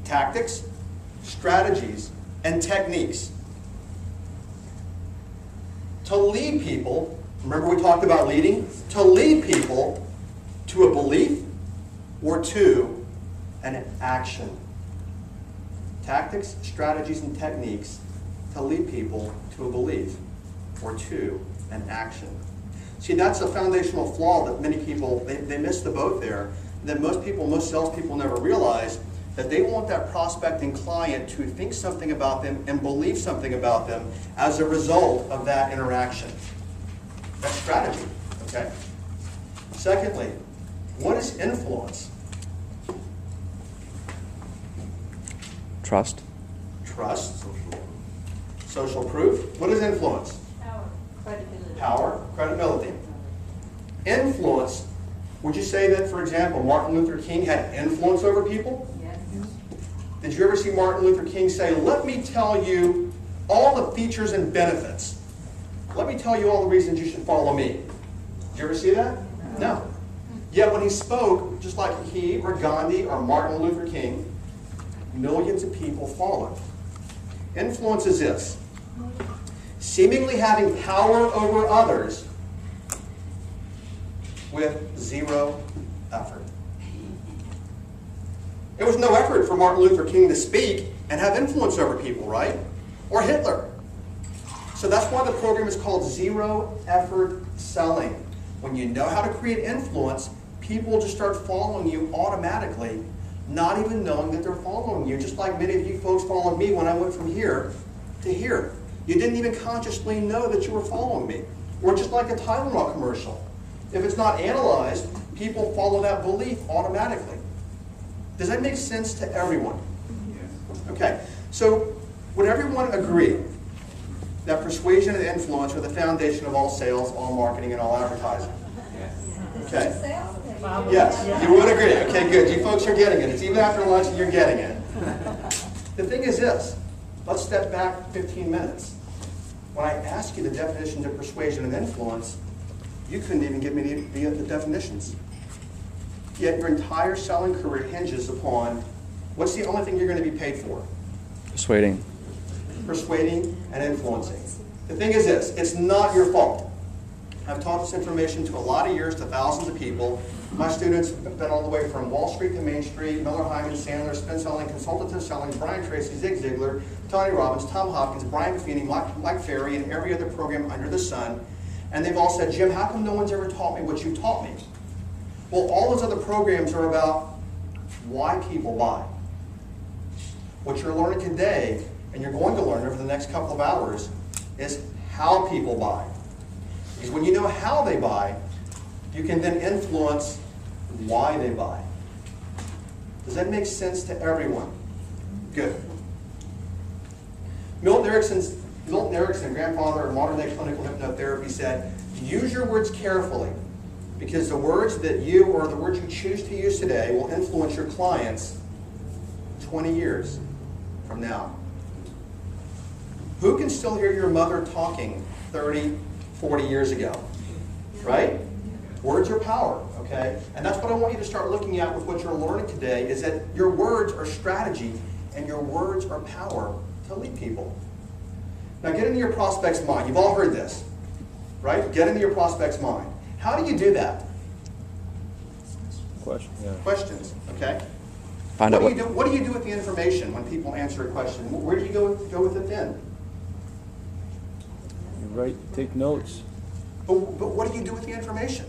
tactics, strategies, and techniques. To lead people, remember we talked about leading? To lead people to a belief or to an action. Tactics, strategies, and techniques to lead people to a belief or to an action. See, that's a foundational flaw that many people, they miss the boat there. That most salespeople never realize that they want that prospecting client to think something about them and believe something about them as a result of that interaction. That's strategy, okay? Secondly, what is influence? Trust. Trust. Social proof. What is influence? Power. Credibility. Power. Credibility. Influence. Would you say that, for example, Martin Luther King had influence over people? Yes. Did you ever see Martin Luther King say, let me tell you all the features and benefits. Let me tell you all the reasons you should follow me. Did you ever see that? No. Yet when he spoke, just like he or Gandhi or Martin Luther King, millions of people followed. Influence is this: seemingly having power over others with zero effort. It was no effort for Martin Luther King to speak and have influence over people, right? Or Hitler. So that's why the program is called zero effort selling. When you know how to create influence, people will just start following you automatically, not even knowing that they're following you, just like many of you folks followed me when I went from here to here. You didn't even consciously know that you were following me. Or just like a Tylenol commercial. If it's not analyzed, people follow that belief automatically. Does that make sense to everyone? Okay, so would everyone agree that persuasion and influence are the foundation of all sales, all marketing, and all advertising? Okay. Yes, you would agree. Okay, good. You folks are getting it. It's even after lunch and you're getting it. The thing is this. Let's step back 15 minutes. When I asked you the definitions of persuasion and influence, you couldn't even give me the definitions. Yet your entire selling career hinges upon what's the only thing you're going to be paid for? Persuading. Persuading and influencing. The thing is this. It's not your fault. I've taught this information to a lot of years, to thousands of people. My students have been all the way from Wall Street to Main Street, Miller, Hyman, Sandler, Spin Selling, Consultative Selling, Brian Tracy, Zig Ziglar, Tony Robbins, Tom Hopkins, Brian Buffini, Mike Ferry, and every other program under the sun. And they've all said, Jim, how come no one's ever taught me what you taught me? Well, all those other programs are about why people buy. What you're learning today, and you're going to learn over the next couple of hours, is how people buy. Because when you know how they buy, you can then influence why they buy. Does that make sense to everyone? Good. Milton Erickson, grandfather of modern-day clinical hypnotherapy, said, use your words carefully, because the words that you or the words you choose to use today will influence your clients 20 years from now. Who can still hear your mother talking 30, 40 years ago? Right? Words are power, okay? And that's what I want you to start looking at with what you're learning today, is that your words are strategy and your words are power to lead people. Now get into your prospect's mind. You've all heard this, right? Get into your prospect's mind. How do you do that? Questions, okay? Find out what do you do with the information when people answer a question? Where do you go with it then? You write, take notes. But what do you do with the information?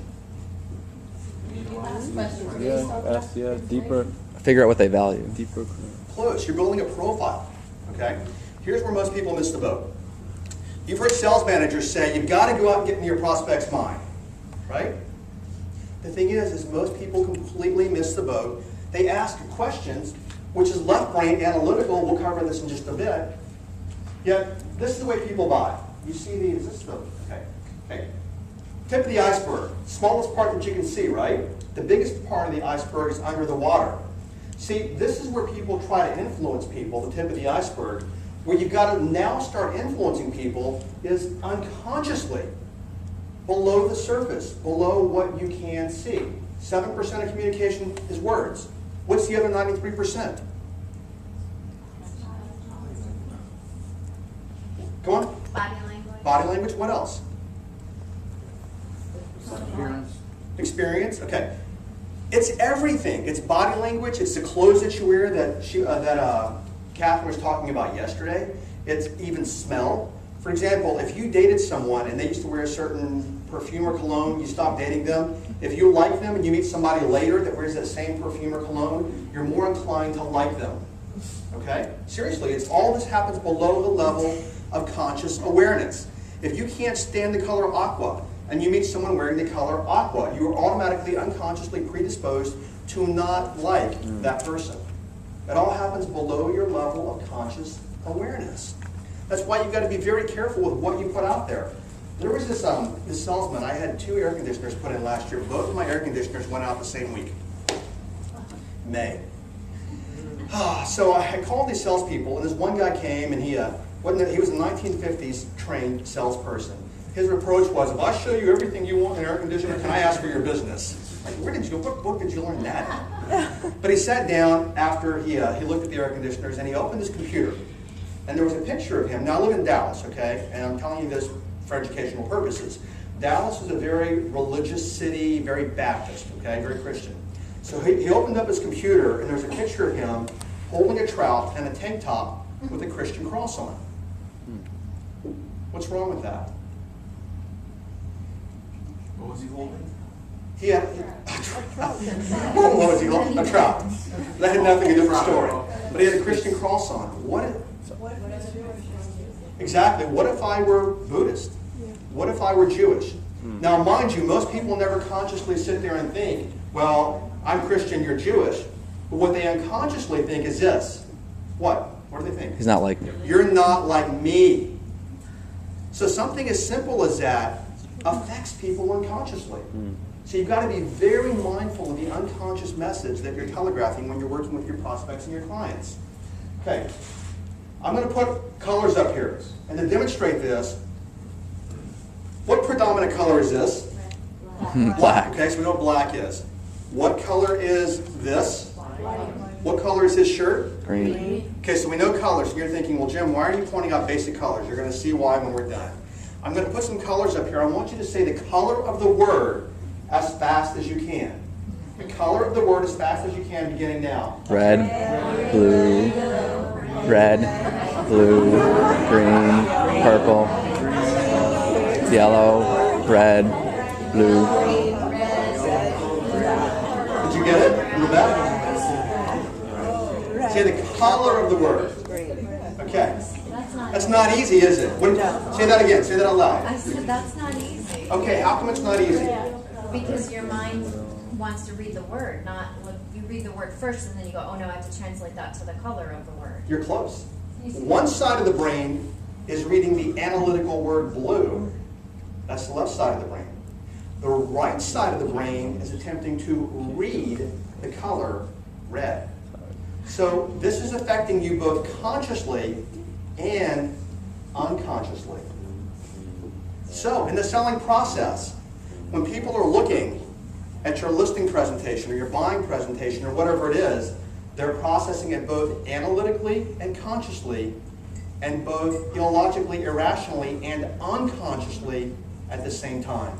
Deeper. Figure out what they value. Deeper. Close. You're building a profile, okay? Here's where most people miss the boat. You've heard sales managers say you've got to go out and get into your prospect's mind, right? The thing is most people completely miss the boat. They ask questions, which is left brain analytical. We'll cover this in just a bit. Yet, this is the way people buy. You see these, this is the, okay. Tip of the iceberg, smallest part that you can see, right? The biggest part of the iceberg is under the water. See, this is where people try to influence people, the tip of the iceberg. Where you've got to now start influencing people is unconsciously below the surface, below what you can see. 7% of communication is words. What's the other 93%? Go on. Body language. Body language, what else? Appearance. Experience, okay. It's everything. It's body language. It's the clothes that you wear that Catherine was talking about yesterday. It's even smell. For example, if you dated someone and they used to wear a certain perfume or cologne, you stop dating them. If you like them and you meet somebody later that wears that same perfume or cologne, you're more inclined to like them. Okay? Seriously, it's all this happens below the level of conscious awareness. If you can't stand the color aqua and you meet someone wearing the color aqua, you are automatically unconsciously predisposed to not like that person. It all happens below your level of conscious awareness. That's why you've got to be very careful with what you put out there. There was this salesman. I had 2 air conditioners put in last year. Both of my air conditioners went out the same week. May. So I called these salespeople, and this one guy came, and he was a 1950s trained salesperson. His approach was, if I show you everything you want in an air conditioner, can I ask for your business? Like, what book did you learn that? But he sat down after he looked at the air conditioners, and he opened his computer. And there was a picture of him. Now, I live in Dallas, okay? And I'm telling you this for educational purposes. Dallas is a very religious city, very Baptist, okay? Very Christian. So he opened up his computer, and there was a picture of him holding a trout and a tank top with a Christian cross on it. What's wrong with that? What was he holding? He had a trout. What was he holding? A trout. That had nothing to do with the story. But he had a Christian cross on it. Exactly. What if I were Buddhist? What if I were Jewish? Now, mind you, most people never consciously sit there and think, well, I'm Christian, you're Jewish. But what they unconsciously think is this. What? What do they think? He's not like me. You're not like me. So something as simple as that affects people unconsciously. So you've got to be very mindful of the unconscious message that you're telegraphing when you're working with your prospects and your clients. Okay. I'm going to put colors up here. And to demonstrate this, what predominant color is this? Black. Okay, so we know what black is. What color is this? What color is his shirt? Green. Okay, so we know colors. And you're thinking, well, Jim, why are you pointing out basic colors? You're going to see why when we're done. I'm going to put some colors up here. I want you to say the color of the word as fast as you can. The color of the word as fast as you can, beginning now. Red, blue, red, blue, green, purple, yellow, red, blue. Did you get it? In the back? Say the color of the word. Okay. That's not easy, is it? Say that again. Say that out loud. I said that's not easy. Okay, how come it's not easy? Because your mind wants to read the word, not look. You read the word first, and then you go, "Oh no, I have to translate that to the color of the word." You're close. One side of the brain is reading the analytical word blue. That's the left side of the brain. The right side of the brain is attempting to read the color red. So this is affecting you both consciously and unconsciously. So in the selling process, when people are looking at your listing presentation or your buying presentation or whatever it is, they're processing it both analytically and consciously, and both illogically, irrationally, and unconsciously at the same time.